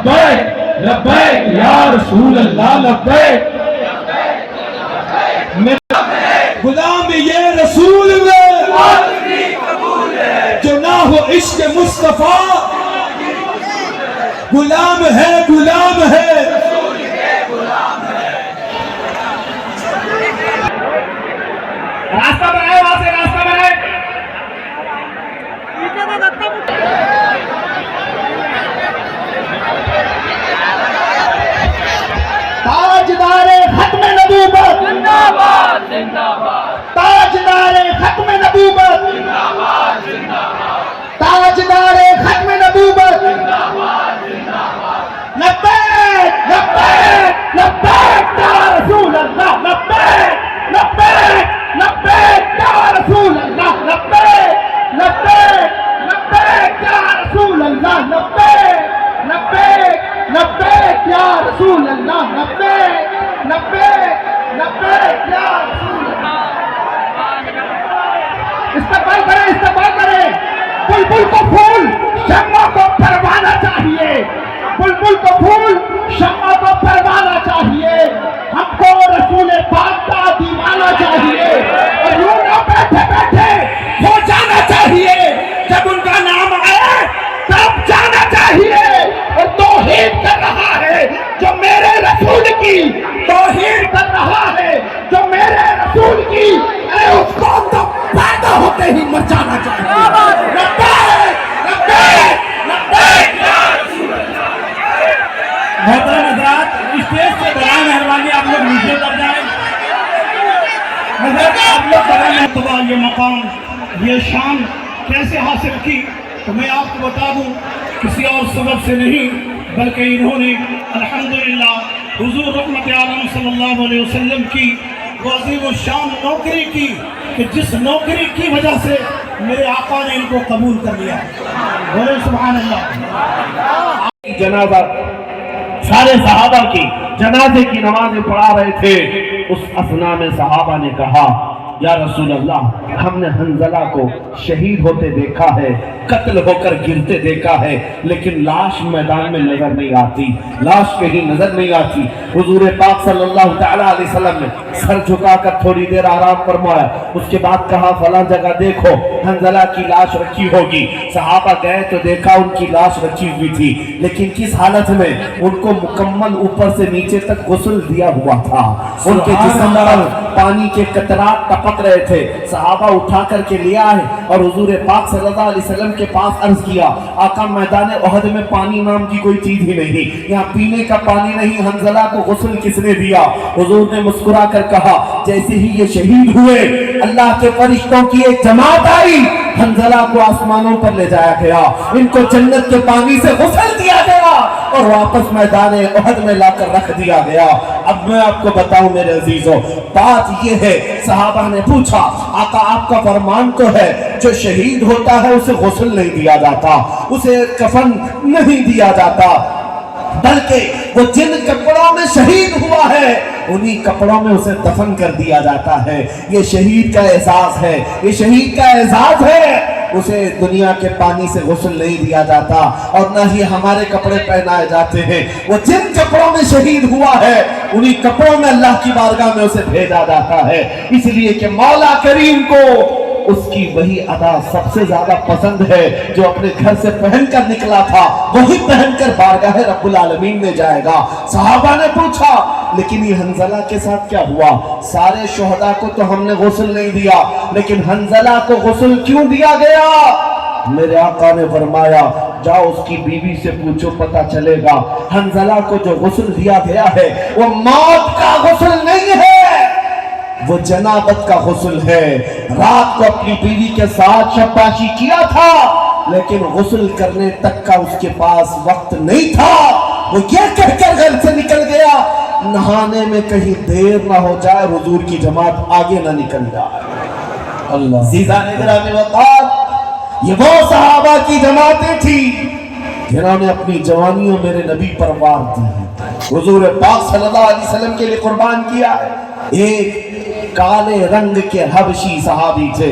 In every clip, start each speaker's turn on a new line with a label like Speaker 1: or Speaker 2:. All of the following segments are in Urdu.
Speaker 1: لبیک لبیک یا رسول اللہ لبیک غلام یہ رسول میں جو نہ ہو عشق مصطفیٰ غلام ہے غلام ہے
Speaker 2: راستہ بنائے وہاں سے راستہ بنائے تاجدار ختم نبوت زندہ باد زندہ باد تاجدار ختم نبوت زندہ باد زندہ باد تاجدار ختم نبوت زندہ باد زندہ باد لبیک لبیک لبیک یا رسول اللہ لبیک لبیک لبیک یا رسول اللہ لبیک لبیک لبیک یا رسول اللہ لبیک لبیک لبیک یا رسول اللہ لبیک لبیک لبیک یا رسول اللہ استقبال کریں بلبل کو پھول شمع کو پروانا چاہیے بلبل کو پھول شمع کو پروانا چاہیے ہم کو رسول پاک کا دیوانہ چاہیے اور یوں نہ بیٹھے بیٹھے ہو جانا چاہیے جب ان کا نام آئے تب جانا چاہیے اور توحید کر رہا ہے جو میرے رسول کی توحید کر رہا ہے جو میرے رسول کی اے اس کو تو پیدا ہوتے ہی مر جانا چاہیے لبیک لبیک لبیک یا رسول اللہ محترم حضرات اسٹیج سے برائے مہربانی آپ لوگ نیچے اتر جائیں حضرت آپ لوگ برائے یہ مقام یہ شان کیسے حاصل کی تو میں آپ کو بتا دوں کسی اور سبب سے نہیں بلکہ انہوں نے الحمدللہ حضور رحمت عالم صلی اللہ علیہ وسلم کی وہ عظیم الشان نوکری کی کہ جس نوکری کی وجہ سے میرے آقا نے ان کو قبول کر لیا بولے سبحان اللہ جنازہ سارے صحابہ کی جنازے کی نمازیں پڑھا رہے تھے اس اثنا میں صحابہ نے کہا یا رسول اللہ ہم نے حنظلہ کو شہید ہوتے دیکھا ہے قتل ہو کر گرتے دیکھا ہے لیکن لاش میدان میں نظر نہیں آتی لاش کہیں نظر نہیں آتی حضور پاک صلی اللہ تعالیٰ علیہ وسلم نے سر جھکا کر تھوڑی دیر آرام فرمایا اس کے بعد کہا فلاں جگہ دیکھو حنظلہ کی لاش رکھی ہوگی صحابہ گئے تو دیکھا ان کی لاش رکھی ہوئی تھی لیکن کس حالت میں ان کو مکمل اوپر سے نیچے تک غسل دیا ہوا تھا ان کے جسم پر پانی کے قطرات ٹپک رہے تھے صحابہ اٹھا کر کے لیا ہے اور حضور پاک صلی اللہ علیہ وسلم کے پاس عرض کیا آقا میدان احد میں پانی نام کی کوئی چیز ہی نہیں یہاں پینے کا پانی نہیں حنظلہ کو غسل کس نے دیا حضور نے مسکرا کر کہا جیسے ہی یہ شہید ہوئے اللہ کے فرشتوں کی ایک جماعت آئی حنظلہ کو آسمانوں پر لے جایا گیا ان کو جنت کے پانی سے غسل دیا گیا اور واپس میدان احد میں لا کر رکھ دیا گیا اب میں آپ کو بتاؤں میرے عزیزوں بات یہ ہے صحابہ نے پوچھا آقا آپ کا فرمان تو ہے جو شہید ہوتا ہے اسے غسل نہیں دیا جاتا اسے کفن نہیں دیا جاتا بلکہ وہ جن کپڑوں میں شہید ہوا ہے انہی کپڑوں میں اسے دفن کر دیا جاتا ہے یہ شہید کا اعزاز ہے یہ شہید کا اعزاز ہے اسے دنیا کے پانی سے غسل نہیں دیا جاتا اور نہ ہی ہمارے کپڑے پہنائے جاتے ہیں وہ جن کپڑوں میں شہید ہوا ہے انہی کپڑوں میں اللہ کی بارگاہ میں اسے بھیجا جاتا ہے اس لیے کہ مولا کریم کو اس کی وہی ادا سب سے زیادہ پسند ہے جو اپنے گھر سے پہن کر نکلا تھا وہی پہن کر بارگاہ رب العالمین میں جائے گا صحابہ نے پوچھا لیکن یہ حنظلہ کے ساتھ کیا ہوا سارے شہداء کو تو ہم نے غسل نہیں دیا لیکن حنظلہ کو غسل کیوں دیا گیا میرے آقا نے فرمایا جاؤ اس کی بیوی سے پوچھو پتہ چلے گا حنظلہ کو جو غسل دیا گیا ہے وہ موت کا غسل نہیں ہے وہ جنابت کا غسل ہے رات کو اپنی بیوی کے ساتھ شباشی کیا تھا لیکن غسل کرنے تک کا اس کے پاس وقت نہیں تھا وہ یہ کہہ کر گھر سے نکل گیا نہانے میں کہیں دیر نہ ہو جائے حضور کی جماعت آگے نہ نکل جائے اللہ عزیزان گرامی وقار یہ وہ صحابہ کی جماعتیں تھی جنہوں نے اپنی جوانیوں میرے نبی پر وار دی حضور پاک صلی اللہ علیہ وسلم کے لیے قربان کیا ایک کالے رنگ کے حبشی صحابی تھے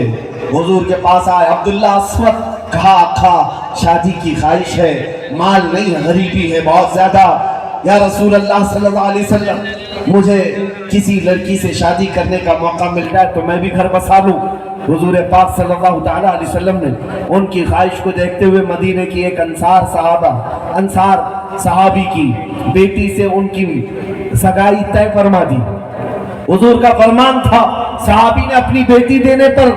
Speaker 2: حضور کے پاس آئے عبداللہ اسود کہا آقا شادی کی خواہش ہے
Speaker 3: مال نہیں ہے، غریبی ہے بہت زیادہ، یا رسول اللہ صلی اللہ علیہ وسلم مجھے کسی لڑکی سے شادی کرنے کا موقع مل جائے تو میں بھی گھر بسا لوں۔ حضور پاک صلی اللہ تعالیٰ علیہ وسلم نے ان کی خواہش کو دیکھتے ہوئے مدینے کی ایک انصار صحابی کی بیٹی سے ان کی سگائی طے فرما دی۔ حضور کا فرمان تھا، صحابی نے اپنی بیٹی دینے پر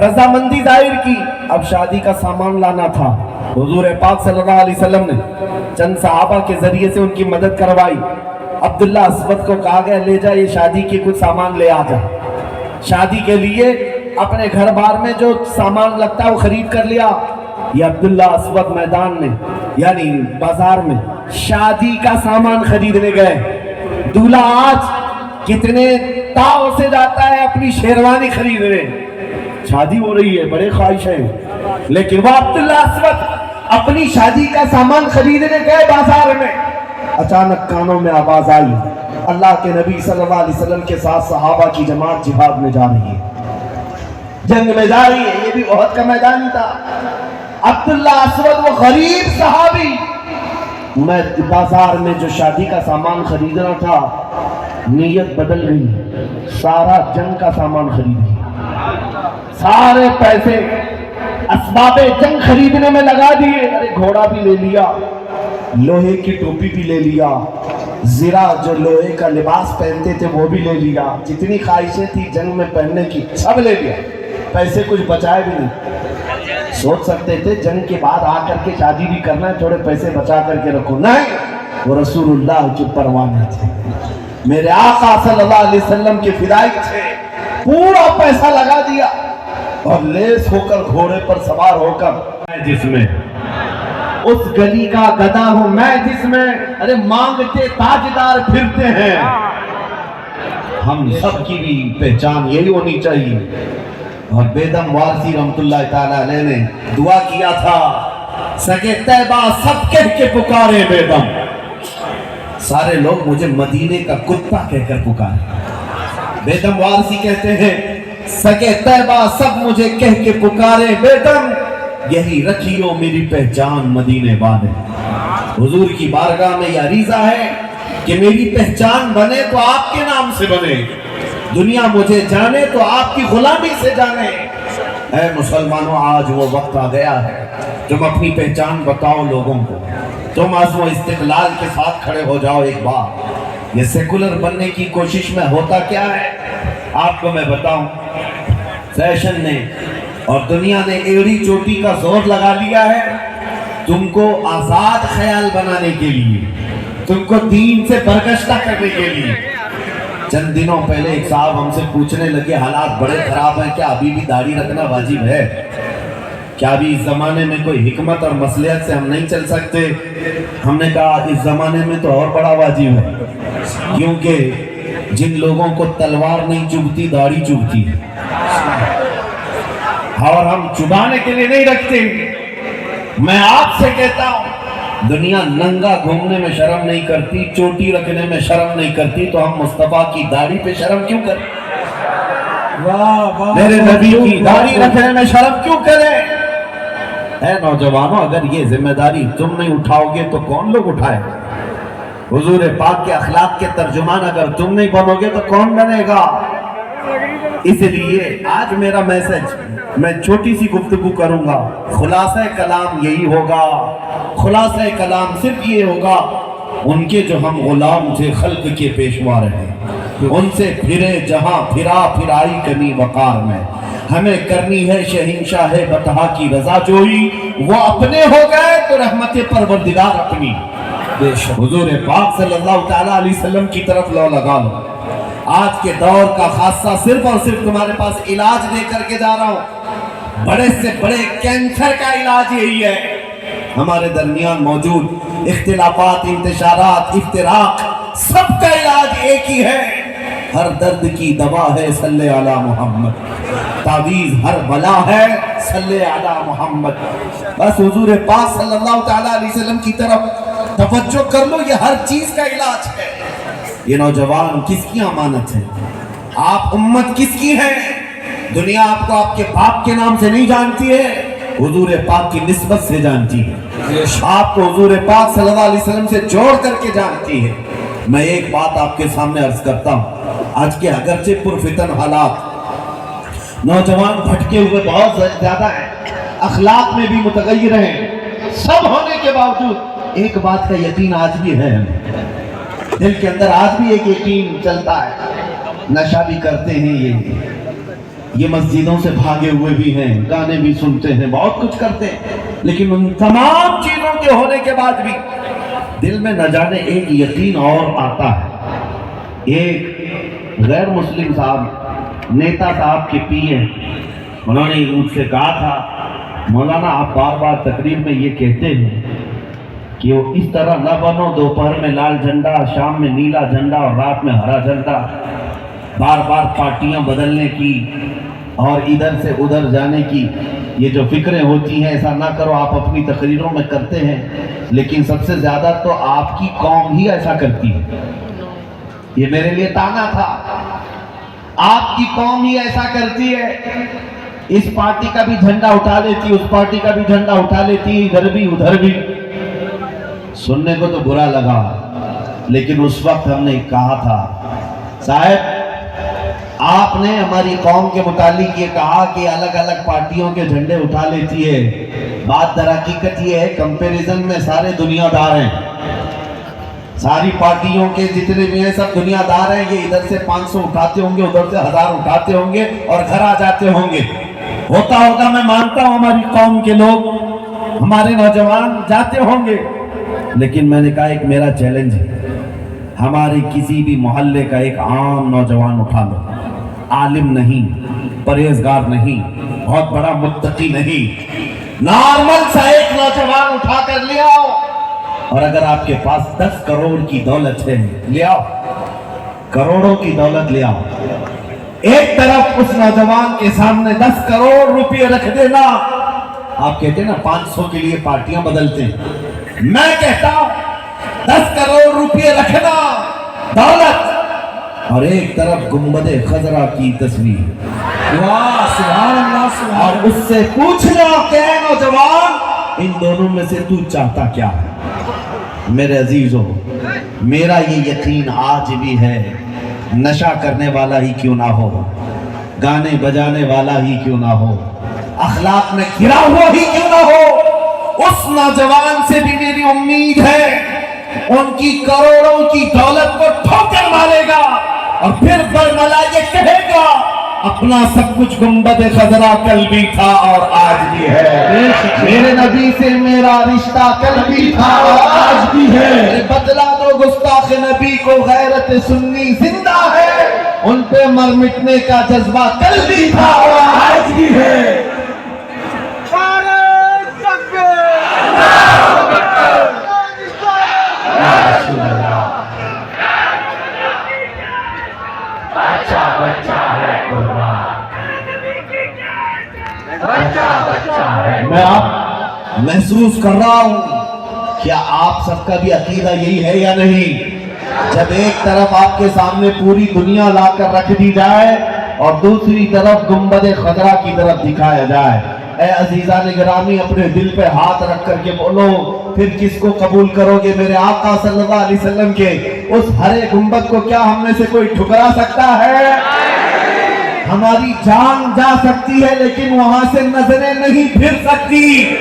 Speaker 3: رضامندی ظاہر کی، اب شادی کا سامان لانا تھا۔ حضور پاک صلی اللہ علیہ وسلم نے چند صحابہ کے ذریعے سے ان کی مدد کروائی۔ عبداللہ اسود کو کہا گیا لے جا، یہ شادی کے کچھ سامان لے آ جا۔ شادی کے لیے اپنے گھر بار میں جو سامان لگتا ہے وہ خرید کر لیا۔ یہ عبداللہ اسود میدان میں یعنی بازار میں شادی کا سامان خریدنے گئے۔ دولہا آج کتنے تاؤ سے جاتا ہے اپنی شیروانی خریدنے، شادی ہو رہی ہے، بڑے خواہش ہیں، لیکن وہ عبداللہ اسود اپنی شادی کا سامان خریدنے گئے بازار میں۔ اچانک کانوں میں آواز آئی، اللہ کے نبی صلی اللہ علیہ وسلم کے ساتھ صحابہ کی جماعت جہاد میں جا رہی ہے، جنگ میں جا رہی ہے۔ یہ بھی احد کا میدان ہی تھا۔ عبداللہ اسود وہ غریب صحابی، میں بازار میں جو شادی کا سامان خریدنا تھا، نیت بدل گئی، سارا جنگ کا سامان خرید لیا، سارے پیسے اسباب جنگ خریدنے میں لگا دیے۔ ارے گھوڑا بھی لے لیا، لوہے کی ٹوپی بھی لے لیا، زرہ جو لوہے کا لباس پہنتے تھے وہ بھی لے لیا، جتنی خواہشیں تھی جنگ میں پہننے کی سب لے لیا، پیسے کچھ بچائے بھی نہیں۔ سوچ سکتے تھے جنگ کے بعد آ کر کے شادی بھی کرنا ہے، تھوڑے پیسے بچا کر کے رکھو، نہیں، وہ رسول اللہ کے پروانے تھے، میرے آقا صلی اللہ علیہ وسلم کے فدائی تھے، پورا پیسہ لگا دیا اور لیس ہو کر گھوڑے پر سوار ہو کر میں جس میں اس گلی کا گدا ہوں، میں جس میں ارے مانگتے تاجدار پھرتے ہیں، ہم سب کی بھی پہچان یہی ہونی چاہیے۔ اور بیدم وارثی رحمت اللہ تعالیٰ علیہ نے دعا کیا تھا، سگے طیبہ سب کہہ کے پکارے بیدم، سارے لوگ مجھے مدینے کا کتا کہہ کر پکارے۔ بیدم وارثی کہتے ہیں سگے طیبہ سب مجھے کہہ کے پکارے بیدم، یہی رکھیو میری پہچان مدینے والے۔ حضور کی بارگاہ میں یہ عریضہ ہے کہ میری پہچان بنے تو آپ کے نام سے بنے، دنیا مجھے جانے تو آپ کی غلامی سے جانے۔ اے مسلمانوں، آج وہ وقت آ گیا ہے، تم اپنی پہچان بتاؤ لوگوں کو، تم عزم و استقلال کے ساتھ کھڑے ہو جاؤ ایک بار۔ یہ سیکولر بننے کی کوشش میں ہوتا کیا ہے آپ کو میں بتاؤں، فیشن نے اور دنیا نے ایڑی چوٹی کا زور لگا لیا ہے تم کو آزاد خیال بنانے کے لیے، تم کو دین سے برگشتہ کرنے کے لیے۔ چند دنوں پہلے ایک صاحب ہم سے پوچھنے لگے حالات بڑے خراب ہیں، کیا ابھی بھی داڑھی رکھنا واجب ہے؟ کیا ابھی اس زمانے میں کوئی حکمت اور مصلحت سے ہم نہیں چل سکتے؟ ہم نے کہا اس زمانے میں تو اور بڑا واجب ہے، کیونکہ جن لوگوں کو تلوار نہیں چبھتی داڑھی چبھتی ہے، اور ہم چبانے کے لیے نہیں رکھتے۔ میں آپ سے کہتا ہوں دنیا ننگا گھومنے میں شرم نہیں کرتی، چوٹی رکھنے میں شرم نہیں کرتی، تو ہم مصطفیٰ کی داڑھی پہ شرم کیوں کریں؟ میرے نبی کی داڑھی رکھنے میں شرم کیوں کریں؟ اے نوجوانوں، اگر یہ ذمہ داری تم نہیں اٹھاؤ گے تو کون لوگ اٹھائے؟ حضور پاک کے اخلاق کے ترجمان اگر تم نہیں بنو گے تو کون بنے گا؟ اس لیے آج میرا میسج، میں چھوٹی سی گفتگو کروں گا، خلاصہ کلام یہی ہوگا، خلاصہ کلام صرف یہ ہوگا، ان کے جو ہم غلام تھے خلق کے پیشوا رہے، ان سے پھرے جہاں پھرا پھرائی کمی وقار میں، ہمیں کرنی ہے شہنشاہ بطحا کی رضا جوئی، وہ اپنے ہو گئے تو رحمت پروردگار اپنی۔ حضور پاک صلی اللہ تعالیٰ علیہ وسلم کی طرف لو لگا لو۔ آج کے دور کا خاصہ صرف اور صرف تمہارے پاس علاج دے کر کے جا رہا ہوں، بڑے سے بڑے کینسر کا علاج یہی ہے۔ ہمارے درمیان موجود اختلافات، انتشارات، افتراق، سب کا علاج ایک ہی ہے، ہر درد کی دوا ہے صلی علی محمد، تعویذ ہر بلا ہے صلی علی محمد۔ بس حضور پاک صلی اللہ تعالیٰ علیہ وسلم کی طرف توجہ کر لو، یہ ہر چیز کا علاج ہے۔ یہ نوجوان کس کی امانت ہے؟ آپ امت کس کی ہے؟ دنیا آپ کو آپ کے باپ کے نام سے نہیں جانتی ہے، حضور پاک کی نسبت سے جانتی ہے۔ آپ کو حضور پاک صلی اللہ علیہ وسلم سے جوڑ کر کے جانتی ہے۔ میں ایک بات آپ کے سامنے عرض کرتا ہوں، آج کے اگرچہ پرفتن حالات، نوجوان بھٹکے ہوئے بہت زیادہ ہیں، اخلاق میں بھی متغیر ہیں، سب ہونے کے باوجود ایک بات کا یقین آج بھی ہے، دل کے اندر آج بھی ایک یقین چلتا ہے، نشہ بھی کرتے ہیں، یہ مسجدوں سے بھاگے ہوئے بھی ہیں، گانے بھی سنتے ہیں، بہت کچھ کرتے ہیں، لیکن ان تمام چیزوں کے ہونے کے بعد بھی دل میں نہ جانے ایک یقین اور آتا ہے۔ ایک غیر مسلم صاحب، نیتا صاحب کے پی ہیں، انہوں نے مجھ سے کہا تھا مولانا آپ بار بار تقریر میں یہ کہتے ہیں کہ وہ اس طرح نہ بنو، دوپہر میں لال جھنڈا، شام میں نیلا جھنڈا اور رات میں ہرا جھنڈا، بار بار پارٹیاں بدلنے کی اور ادھر سے ادھر جانے کی یہ جو فکریں ہوتی ہیں، ایسا نہ کرو۔ آپ اپنی تقریروں میں کرتے ہیں، لیکن سب سے زیادہ تو آپ کی قوم ہی ایسا کرتی ہے۔ یہ میرے لیے تانا تھا، آپ کی قوم ہی ایسا کرتی ہے، اس پارٹی کا بھی جھنڈا اٹھا لیتی، اس پارٹی کا بھی جھنڈا اٹھا لیتی، ادھر بھی ادھر بھی۔ سننے کو تو برا لگا، لیکن اس وقت ہم نے کہا تھا صاحب آپ نے ہماری قوم کے متعلق یہ کہا کہ الگ الگ پارٹیوں کے جھنڈے اٹھا لیتی ہے، بات در حقیقت یہ ہے کمپیریزن میں سارے دنیا دار ہیں، ساری پارٹیوں کے جتنے بھی ہیں سب دنیا دار ہیں، یہ ادھر سے 500 اٹھاتے ہوں گے، ادھر سے 1000 اٹھاتے ہوں گے اور گھر آ جاتے ہوں گے۔ ہوتا ہوگا، میں مانتا ہوں ہماری قوم کے لوگ، ہمارے نوجوان جاتے ہوں گے، لیکن میں نے کہا ایک میرا چیلنج ہے، ہمارے کسی بھی محلے کا ایک عام نوجوان اٹھا لو، عالم نہیں، پرہیزگار نہیں، بہت بڑا متقی نہیں، نارمل سا ایک نوجوان اٹھا کر لے آؤ، اور اگر آپ کے پاس 10 کروڑ کی دولت ہے لے آؤ، کروڑوں کی دولت لے آؤ، ایک طرف اس نوجوان کے سامنے 10 کروڑ روپے رکھ دینا۔ آپ کہتے ہیں نا 500 کے لیے پارٹیاں بدلتے ہیں، میں کہتا ہوں 10 کروڑ روپے رکھنا دولت، اور ایک طرف گنبد خضرا کی تصویر، اور اس سے پوچھنا کہ اے نوجوان ان دونوں میں سے تو چاہتا کیا ہے؟ میرے عزیزوں، میرا یہ یقین آج بھی ہے، نشہ کرنے والا ہی کیوں نہ ہو، گانے بجانے والا ہی کیوں نہ ہو، اخلاق میں گرا ہوا ہی کیوں نہ ہو، اس نوجوان سے بھی میری امید ہے ان کی کروڑوں کی دولت کو ٹھوکر مارے گا اور پھر برملا یہ کہے گا اپنا سب کچھ گنبد خضرا کل بھی تھا اور آج بھی ہے، میرے نبی سے میرا رشتہ کل بھی تھا اور آج بھی ہے، بدلا دو گستاخ نبی کو غیرت سنی زندہ ہے، ان پہ مر مٹنے کا جذبہ کل بھی تھا اور آج بھی ہے۔ میں آپ محسوس کر رہا ہوں، کیا آپ سب کا بھی عقیدہ یہی ہے یا نہیں؟ جب ایک طرف آپ کے سامنے پوری دنیا لا کر رکھ دی جائے اور دوسری طرف گنبد خضرا کی طرف دکھایا جائے، اے عزیزان گرامی اپنے دل پہ ہاتھ رکھ کر کے بولو پھر کس کو قبول کرو گے؟ میرے آقا صلی اللہ علیہ وسلم کے اس ہرے گنبد کو کیا ہم میں سے کوئی ٹھکرا سکتا ہے؟ ہماری جان جا سکتی ہے لیکن وہاں سے نظریں نہیں پھر سکتی۔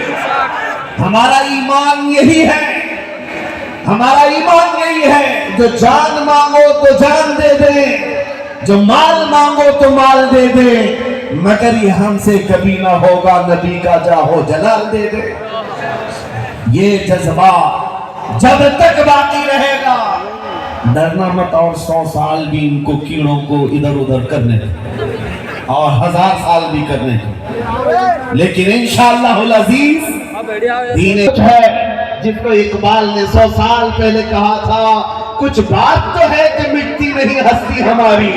Speaker 3: ہمارا ایمان یہی ہے، ہمارا ایمان یہی ہے، جو جان مانگو تو جان دے دے، جو مال مانگو تو مال دے دے، مگر یہ ہم سے کبھی نہ ہوگا نبی کا جاہو جلال دے دے۔ یہ جذبہ جب تک باقی رہے گا، ڈرنا مت، اور 100 سال بھی ان کو کیڑوں کو ادھر ادھر کرنے دیں اور 1000 سال بھی کرنے دیں، لیکن انشاءاللہ العزیز دین ہے جس کو اقبال نے 100 سال پہلے کہا تھا، کچھ بات تو ہے کہ مٹتی نہیں ہستی ہماری،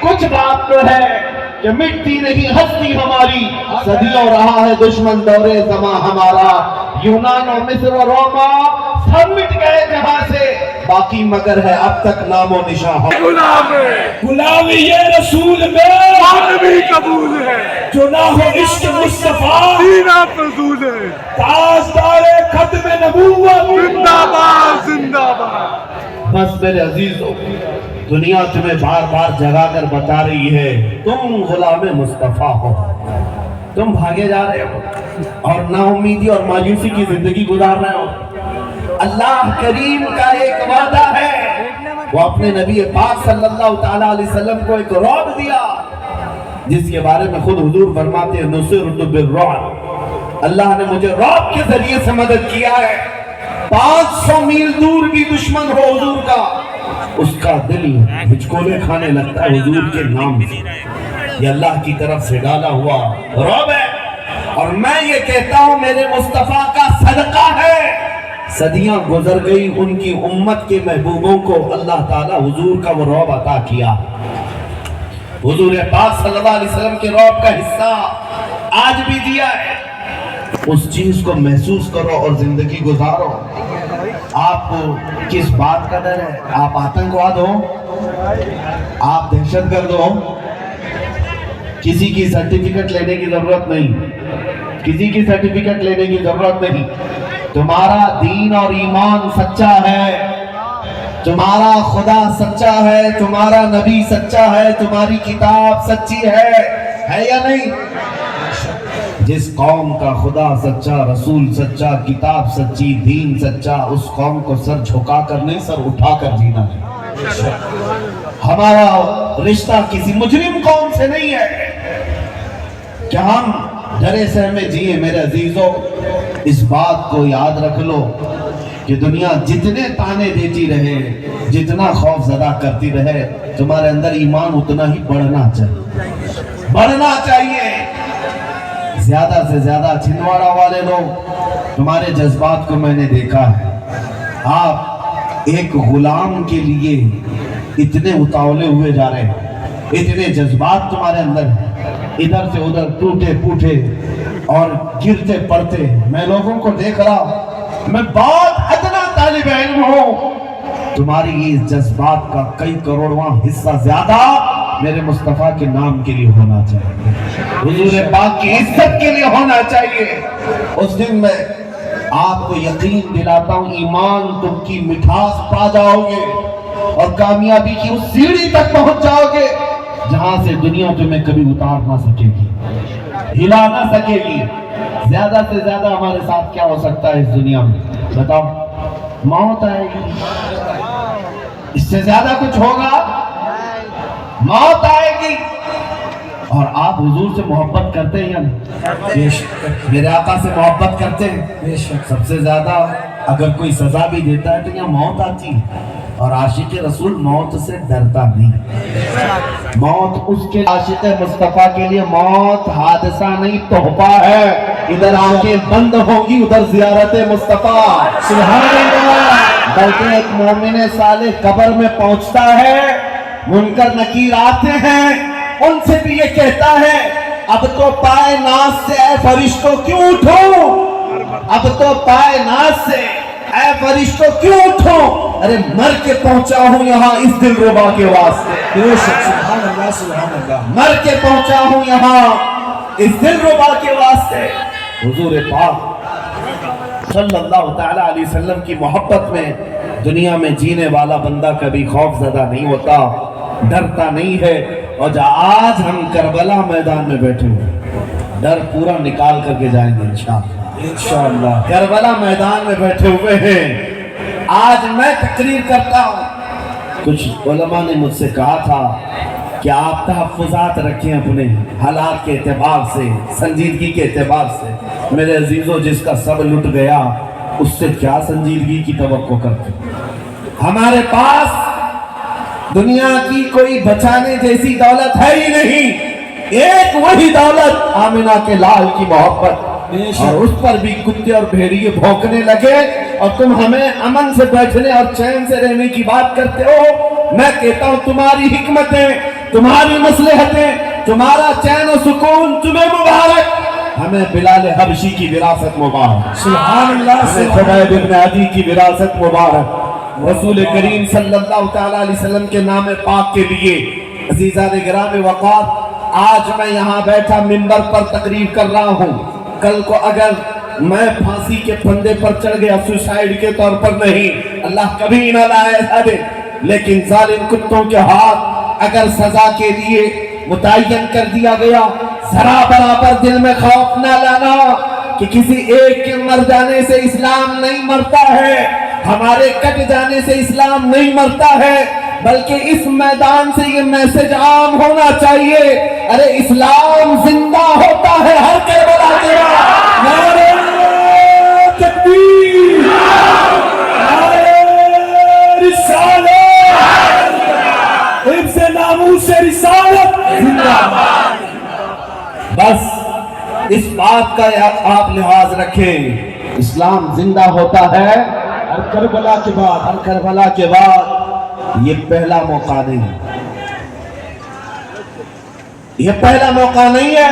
Speaker 3: کچھ بات تو ہے کہ مٹتی نہیں ہستی ہماری، صدیوں رہا ہے دشمن دورے زماں ہمارا، یونان و مصر و روما سب مٹ گئے جہاں سے، باقی مگر ہے اب تک نام و نشان ہو
Speaker 1: غلام ہے
Speaker 2: غلامی یہ رسول میں
Speaker 1: آن بھی قبول ہے
Speaker 2: جو نہ ہو عشق مصطفیٰ
Speaker 1: سینہ فضول ہے
Speaker 2: تاجدار ختم نبوت
Speaker 1: زندہ باد زندہ باد
Speaker 3: بس میرے عزیزو دنیا تمہیں بار بار جگا کر بتا رہی ہے تم غلام مصطفیٰ ہو تم بھاگے جا رہے ہو اور نا امیدی اور مایوسی کی زندگی گزار رہے ہو اللہ کریم کا ایک وعدہ ہے وہ اپنے نبی پاک صلی اللہ تعالیٰ علیہ وسلم کو ایک رعب دیا جس کے بارے میں خود حضور فرماتے ہیں نصرت بالرعب اللہ نے مجھے رعب کے ذریعے سے مدد کیا ہے 500 میل دور بھی دشمن ہو حضور کا اس کا دل ہچکولے کھانے لگتا ہے حضور کے نام سے یہ اللہ کی طرف سے ڈالا ہوا رعب ہے اور میں یہ کہتا ہوں میرے مصطفیٰ کا صدقہ ہے صدیاں گزر گئی ان کی امت کے محبوبوں کو اللہ تعالیٰ حضور کا وہ رعب عطا کیا حضور پاک صلی اللہ علیہ وسلم کے رعب کا حصہ آج بھی دیا ہے اس چیز کو محسوس کرو اور زندگی گزارو آپ کو کس بات کا ڈر ہے آپ آتنکواد ہو آپ دہشت گرد ہو کسی کی سرٹیفکیٹ لینے کی ضرورت نہیں کسی کی سرٹیفکیٹ لینے کی ضرورت نہیں تمہارا دین اور ایمان سچا ہے تمہارا خدا سچا ہے تمہارا نبی سچا ہے تمہاری کتاب سچی ہے یا نہیں جس قوم کا خدا سچا رسول سچا کتاب سچی دین سچا اس قوم کو سر جھکا کر نہیں سر اٹھا کر جینا ہے ہمارا رشتہ کسی مجرم قوم سے نہیں ہے کہ ہم ڈرے سہمے جیے میرے عزیزوں اس بات کو یاد رکھ لو کہ دنیا جتنے تانے دیتی رہے جتنا خوف زدہ کرتی رہے تمہارے اندر ایمان اتنا ہی بڑھنا چاہیے زیادہ سے زیادہ چھندواڑہ والے لوگ تمہارے جذبات کو میں نے دیکھا ہے آپ ایک غلام کے لیے اتنے اتاولے ہوئے جا رہے ہیں اتنے جذبات تمہارے اندر ہیں ادھر سے ادھر ٹوٹے پوٹے اور گرتے پڑتے میں لوگوں کو دیکھ رہا میں بہت ادنا طالب علم ہوں تمہاری اس جذبات کا کئی کروڑواں حصہ زیادہ میرے مصطفیٰ کے نام کے لیے ہونا چاہیے حضور پاک کی عزت کے لیے ہونا چاہیے اس دن میں آپ کو یقین دلاتا ہوں ایمان تم کی مٹھاس پا جاؤ گے اور کامیابی کی اس سیڑھی تک پہنچ جاؤ گے جہاں سے دنیا تمہیں کبھی اتار نہ سکے گی ہلا نہ سکے گی زیادہ سے زیادہ ہمارے ساتھ کیا ہو سکتا ہے اس دنیا میں بتاؤ موت آئے گی اس سے زیادہ کچھ ہوگا موت آئے گی اور آپ حضور سے محبت کرتے ہیں یا نہیں میرے آقا سے محبت کرتے ہیں سب سے زیادہ اگر کوئی سزا بھی دیتا ہے تو یہاں موت آتی ہے اور عاشق رسول موت سے ڈرتا نہیں موت اس کے عاشق مصطفیٰ کے لیے موت حادثہ نہیں تحفہ ہے ادھر آنکھیں بند ہوں گی ادھر زیارت مصطفیٰ سبحان اللہ بلکہ ایک مومن صالح قبر میں پہنچتا ہے منکر نکیر آتے ہیں ان سے بھی یہ کہتا ہے اب تو پائے ناز سے اے فرشتوں کیوں اٹھو اب تو پائے ناز سے اے فرشتوں کیوں اٹھو ارے مر کے پہنچا ہوں یہاں اس دل ربا کے واسطے سبحان اللہ سبحان اللہ مر کے پہنچا ہوں یہاں اس دل ربا کے واسطے حضور پاک صلی اللہ تعالیٰ علیہ وسلم کی محبت میں دنیا میں جینے والا بندہ کبھی خوف زدہ نہیں ہوتا ڈرتا نہیں ہے اور آج ہم کربلا میدان میں بیٹھے ہوئے ڈر پورا نکال کر کے جائیں گے انشاءاللہ کربلا میدان میں بیٹھے ہوئے ہیں آج میں تقریر کرتا ہوں کچھ علماء نے مجھ سے کہا تھا کہ آپ تحفظات رکھیں اپنے حالات کے اعتبار سے سنجیدگی کے اعتبار سے میرے عزیزوں جس کا سب لٹ گیا اس سے کیا سنجیدگی کی توقع کرتے ہمارے پاس دنیا کی کوئی بچانے جیسی دولت ہے ہی نہیں ایک وہی دولت آمنہ کے لال کی محبت اور اس پر بھی کتے اور بھیڑیے بھونکنے لگے اور تم ہمیں امن سے بیٹھنے اور چین سے رہنے کی بات کرتے ہو میں کہتا ہوں تمہاری حکمتیں تمہاری مصلحتیں تمہارا چین و سکون تمہیں مبارک ہمیں بلال حبشی کی وراثت مبارک سبحان اللہ ہمیں خبیب بن عدی کی وراثت مبارک رسول کریم صلی اللہ تعالیٰ علیہ وسلم کے نام پاک کے لیے عزیزان گرامی وقار آج میں یہاں بیٹھا منبر پر تقریر کر رہا ہوں. کل کو اگر میں پھانسی کے پھندے پر چڑھ گیا سوسائیڈ کے طور پر نہیں, اللہ کبھی نہ لائے, لیکن ظالم کتوں کے ہاتھ اگر سزا کے لیے متعین کر دیا گیا, ذرا برابر دل میں خوف نہ لانا کہ کسی ایک کے مر جانے سے اسلام نہیں مرتا ہے, ہمارے کٹ جانے سے اسلام نہیں مرتا ہے, بلکہ اس میدان سے یہ میسج عام ہونا چاہیے, ارے اسلام زندہ ہوتا ہے ہر کربلا کے بعد. نعرہ تکبیر, نعرہ رسالت, حفظ ناموس رسالت زندہ باد. بس اس بات کا آپ لحاظ رکھیں, اسلام زندہ ہوتا ہے ہر کربلا کے بعد. ہر کربلا کے بعد یہ پہلا موقع نہیں ہے, یہ پہلا موقع نہیں ہے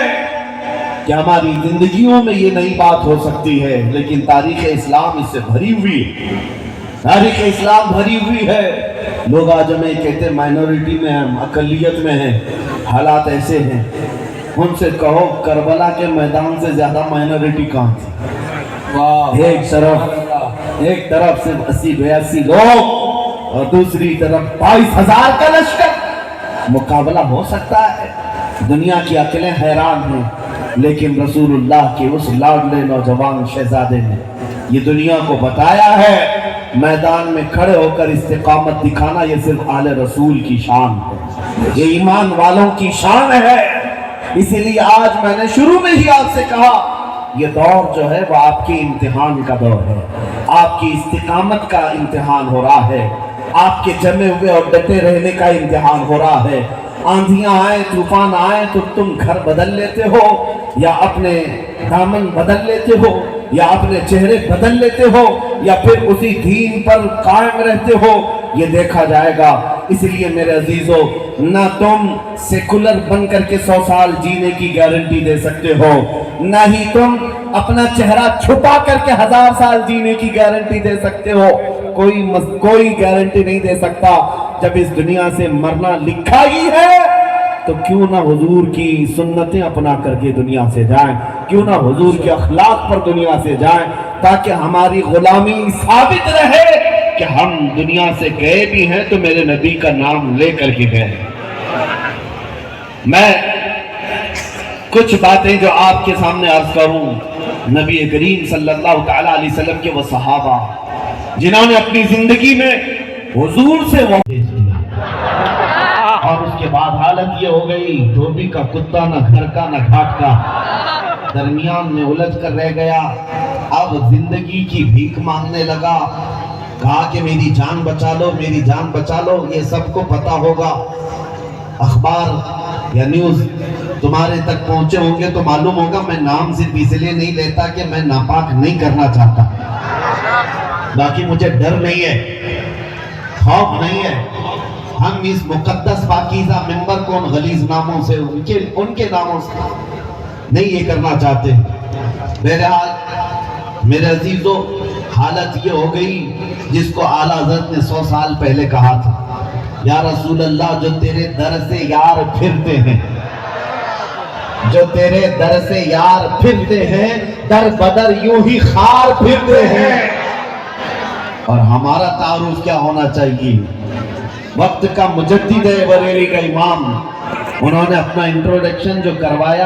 Speaker 3: کہ ہماری زندگیوں میں یہ نئی بات ہو سکتی ہے, لیکن تاریخ اسلام اس سے بھری ہوئی ہے, تاریخ اسلام بھری ہوئی ہے. لوگ آج ہمیں کہتے ہیں مائنورٹی میں ہم اقلیت میں ہیں, حالات ایسے ہیں. ان سے کہو کربلا کے میدان سے زیادہ مائنورٹی کہاں تھی؟ ایک طرف صرف 80-82 لوگ اور دوسری طرف 22,000 کا لشکر. مقابلہ ہو سکتا ہے, دنیا کی عقلیں حیران ہیں, لیکن رسول اللہ کے اس لاڈلے نوجوان شہزادے نے یہ دنیا کو بتایا ہے, میدان میں کھڑے ہو کر استقامت دکھانا یہ صرف آل رسول کی شان ہے, یہ ایمان والوں کی شان ہے. اسی لیے آج میں نے شروع میں ہی آپ سے کہا یہ دور جو ہے وہ آپ کے امتحان کا دور ہے, آپ کی استقامت کا امتحان ہو رہا ہے, آپ کے جمے ہوئے اور ڈٹے رہنے کا امتحان ہو رہا ہے. آندھیاں آئیں, طوفان آئیں تو تم گھر بدل لیتے ہو یا اپنے دامن بدل لیتے ہو یا اپنے چہرے بدل لیتے ہو یا پھر اسی دین پر قائم رہتے ہو, یہ دیکھا جائے گا. اس لیے میرے عزیزو, نہ تم سیکولر بن کر کے 100 سال جینے کی گارنٹی دے سکتے ہو, نہ ہی تم اپنا چہرہ چھپا کر کے 1000 سال جینے کی گارنٹی دے سکتے ہو. کوئی گارنٹی نہیں دے سکتا. جب اس دنیا سے مرنا لکھا ہی ہے تو کیوں نہ حضور کی سنتیں اپنا کر کے دنیا سے جائیں, کیوں نہ حضور کے اخلاق پر دنیا سے جائیں, تاکہ ہماری غلامی ثابت رہے کہ ہم دنیا سے گئے بھی ہیں تو میرے نبی کا نام لے کر کے گئے. میں کچھ باتیں جو آپ کے سامنے عرض کروں, نبی کریم صلی اللہ تعالیٰ علیہ وسلم کے وہ صحابہ جنہوں نے اپنی زندگی میں حضور سے وہ اور اس کے بعد حالت یہ ہو گئی دھوبی کا کتا, نہ گھر کا نہ گھاٹ کا, درمیان میں الجھ کر رہ گیا. اب زندگی کی بھیک مانگنے لگا, کہا کہ میری جان بچا لو, میری جان بچا لو. یہ سب کو پتا ہوگا, اخبار یا نیوز تمہارے تک پہنچے ہوں گے تو معلوم ہوگا. میں نام صرف اس لیے نہیں لیتا کہ میں ناپاک نہیں کرنا چاہتا, باقی مجھے ڈر نہیں ہے, خوف نہیں ہے. ہم اس مقدس پاکیزہ منبر کو ان غلیظ ناموں سے ان کے ناموں سے نہیں یہ کرنا چاہتے. بہرحال میرے عزیزو, حالت یہ ہو گئی جس کو اعلیٰ حضرت نے 100 سال پہلے کہا تھا, یا رسول اللہ جو تیرے در سے یار پھرتے ہیں, جو تیرے در سے یار پھرتے ہیں, در بدر یوں ہی خار پھرتے ہیں. اور ہمارا تعارف کیا ہونا چاہیے؟ وقت کا مجدد ہے, بریلی کا امام, انہوں نے اپنا انٹروڈکشن جو کروایا